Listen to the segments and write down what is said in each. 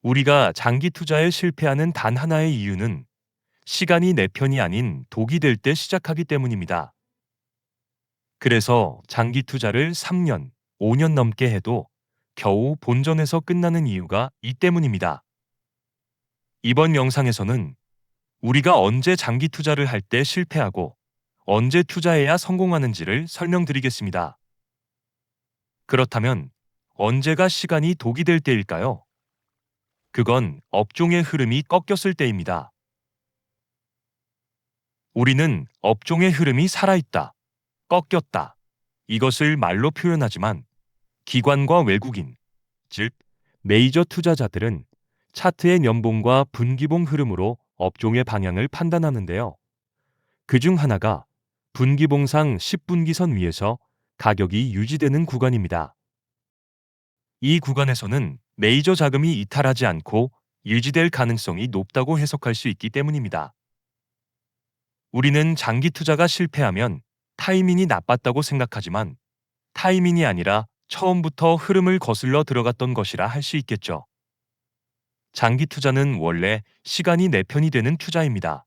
우리가 장기 투자에 실패하는 단 하나의 이유는 시간이 내 편이 아닌 독이 될 때 시작하기 때문입니다. 그래서 장기 투자를 3년, 5년 넘게 해도 겨우 본전에서 끝나는 이유가 이 때문입니다. 이번 영상에서는 우리가 언제 장기 투자를 할 때 실패하고 언제 투자해야 성공하는지를 설명드리겠습니다. 그렇다면 언제가 시간이 독이 될 때일까요? 그건 업종의 흐름이 꺾였을 때입니다. 우리는 업종의 흐름이 살아있다, 꺾였다, 이것을 말로 표현하지만 기관과 외국인, 즉 메이저 투자자들은 차트의 연봉과 분기봉 흐름으로 업종의 방향을 판단하는데요. 그중 하나가 분기봉상 10분기선 위에서 가격이 유지되는 구간입니다. 이 구간에서는 메이저 자금이 이탈하지 않고 유지될 가능성이 높다고 해석할 수 있기 때문입니다. 우리는 장기 투자가 실패하면 타이밍이 나빴다고 생각하지만 타이밍이 아니라 처음부터 흐름을 거슬러 들어갔던 것이라 할 수 있겠죠. 장기 투자는 원래 시간이 내 편이 되는 투자입니다.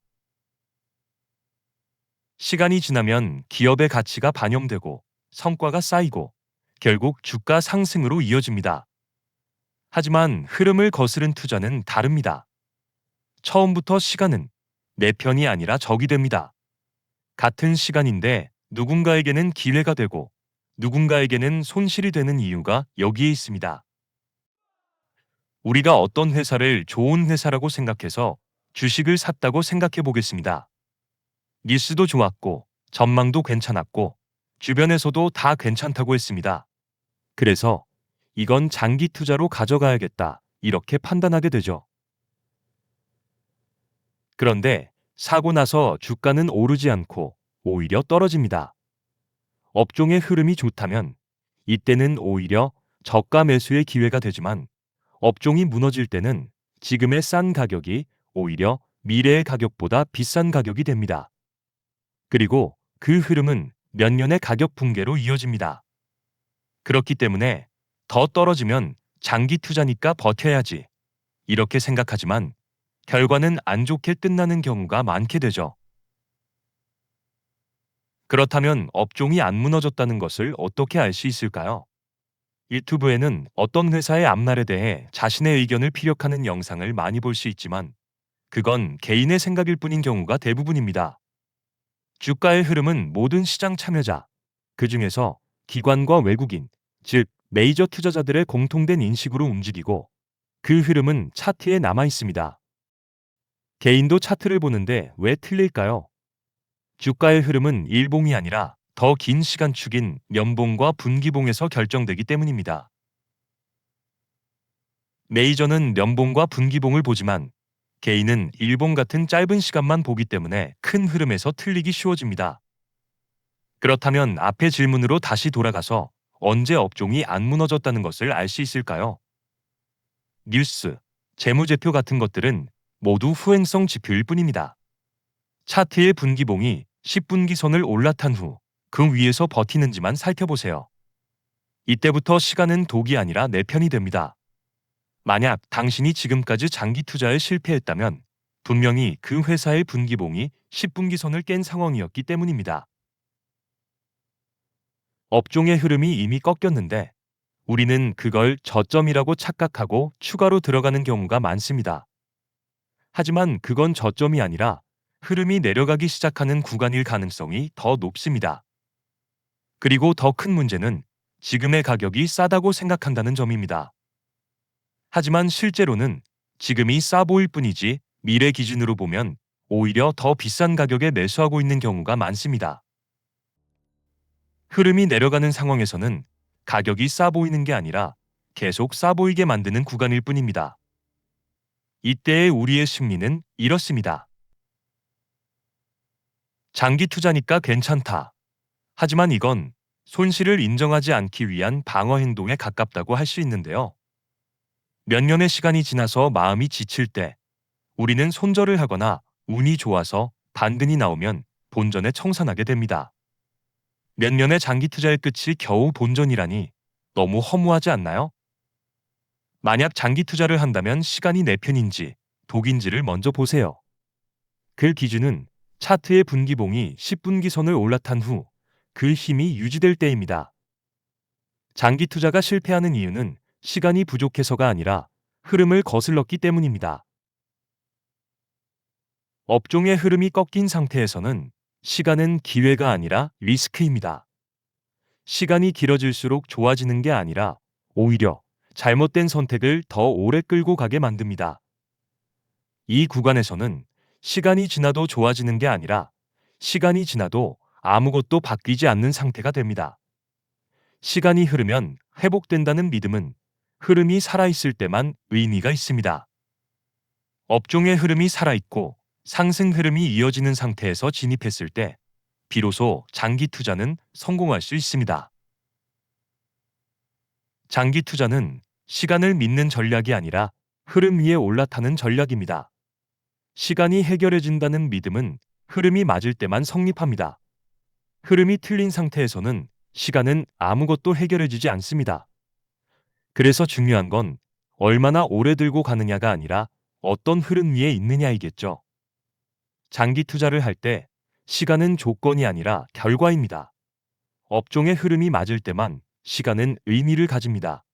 시간이 지나면 기업의 가치가 반영되고 성과가 쌓이고 결국 주가 상승으로 이어집니다. 하지만 흐름을 거스른 투자는 다릅니다. 처음부터 시간은 내 편이 아니라 적이 됩니다. 같은 시간인데 누군가에게는 기회가 되고 누군가에게는 손실이 되는 이유가 여기에 있습니다. 우리가 어떤 회사를 좋은 회사라고 생각해서 주식을 샀다고 생각해 보겠습니다. 뉴스도 좋았고 전망도 괜찮았고 주변에서도 다 괜찮다고 했습니다. 그래서 이건 장기 투자로 가져가야겠다 이렇게 판단하게 되죠. 그런데 사고 나서 주가는 오르지 않고 오히려 떨어집니다. 업종의 흐름이 좋다면 이때는 오히려 저가 매수의 기회가 되지만 업종이 무너질 때는 지금의 싼 가격이 오히려 미래의 가격보다 비싼 가격이 됩니다. 그리고 그 흐름은 몇 년의 가격 붕괴로 이어집니다. 그렇기 때문에 더 떨어지면 장기 투자니까 버텨야지 이렇게 생각하지만 결과는 안 좋게 끝나는 경우가 많게 되죠. 그렇다면 업종이 안 무너졌다는 것을 어떻게 알 수 있을까요? 유튜브에는 어떤 회사의 앞날에 대해 자신의 의견을 피력하는 영상을 많이 볼 수 있지만 그건 개인의 생각일 뿐인 경우가 대부분입니다. 주가의 흐름은 모든 시장 참여자, 그 중에서 기관과 외국인, 즉 메이저 투자자들의 공통된 인식으로 움직이고 그 흐름은 차트에 남아 있습니다. 개인도 차트를 보는데 왜 틀릴까요? 주가의 흐름은 일봉이 아니라 더 긴 시간축인 연봉과 분기봉에서 결정되기 때문입니다. 메이저는 연봉과 분기봉을 보지만 개인은 일봉 같은 짧은 시간만 보기 때문에 큰 흐름에서 틀리기 쉬워집니다. 그렇다면 앞의 질문으로 다시 돌아가서 언제 업종이 안 무너졌다는 것을 알 수 있을까요? 뉴스, 재무제표 같은 것들은 모두 후행성 지표일 뿐입니다. 차트의 분기봉이 10분기선을 올라탄 후 그 위에서 버티는지만 살펴보세요. 이때부터 시간은 독이 아니라 내 편이 됩니다. 만약 당신이 지금까지 장기 투자에 실패했다면 분명히 그 회사의 분기봉이 10분기선을 깬 상황이었기 때문입니다. 업종의 흐름이 이미 꺾였는데 우리는 그걸 저점이라고 착각하고 추가로 들어가는 경우가 많습니다. 하지만 그건 저점이 아니라 흐름이 내려가기 시작하는 구간일 가능성이 더 높습니다. 그리고 더 큰 문제는 지금의 가격이 싸다고 생각한다는 점입니다. 하지만 실제로는 지금이 싸 보일 뿐이지 미래 기준으로 보면 오히려 더 비싼 가격에 매수하고 있는 경우가 많습니다. 흐름이 내려가는 상황에서는 가격이 싸 보이는 게 아니라 계속 싸 보이게 만드는 구간일 뿐입니다. 이때의 우리의 심리는 이렇습니다. 장기 투자니까 괜찮다. 하지만 이건 손실을 인정하지 않기 위한 방어 행동에 가깝다고 할 수 있는데요. 몇 년의 시간이 지나서 마음이 지칠 때 우리는 손절을 하거나 운이 좋아서 반등이 나오면 본전에 청산하게 됩니다. 몇 년의 장기 투자의 끝이 겨우 본전이라니 너무 허무하지 않나요? 만약 장기 투자를 한다면 시간이 내 편인지 독인지를 먼저 보세요. 그 기준은 차트의 분기봉이 10분기 선을 올라탄 후 그 힘이 유지될 때입니다. 장기 투자가 실패하는 이유는 시간이 부족해서가 아니라 흐름을 거슬렀기 때문입니다. 업종의 흐름이 꺾인 상태에서는 시간은 기회가 아니라 리스크입니다. 시간이 길어질수록 좋아지는 게 아니라 오히려 잘못된 선택을 더 오래 끌고 가게 만듭니다. 이 구간에서는 시간이 지나도 좋아지는 게 아니라 시간이 지나도 아무것도 바뀌지 않는 상태가 됩니다. 시간이 흐르면 회복된다는 믿음은 흐름이 살아있을 때만 의미가 있습니다. 업종의 흐름이 살아있고 상승 흐름이 이어지는 상태에서 진입했을 때 비로소 장기 투자는 성공할 수 있습니다. 장기 투자는 시간을 믿는 전략이 아니라 흐름 위에 올라타는 전략입니다. 시간이 해결해진다는 믿음은 흐름이 맞을 때만 성립합니다. 흐름이 틀린 상태에서는 시간은 아무것도 해결해주지 않습니다. 그래서 중요한 건 얼마나 오래 들고 가느냐가 아니라 어떤 흐름 위에 있느냐이겠죠. 장기 투자를 할 때 시간은 조건이 아니라 결과입니다. 업종의 흐름이 맞을 때만 시간은 의미를 가집니다.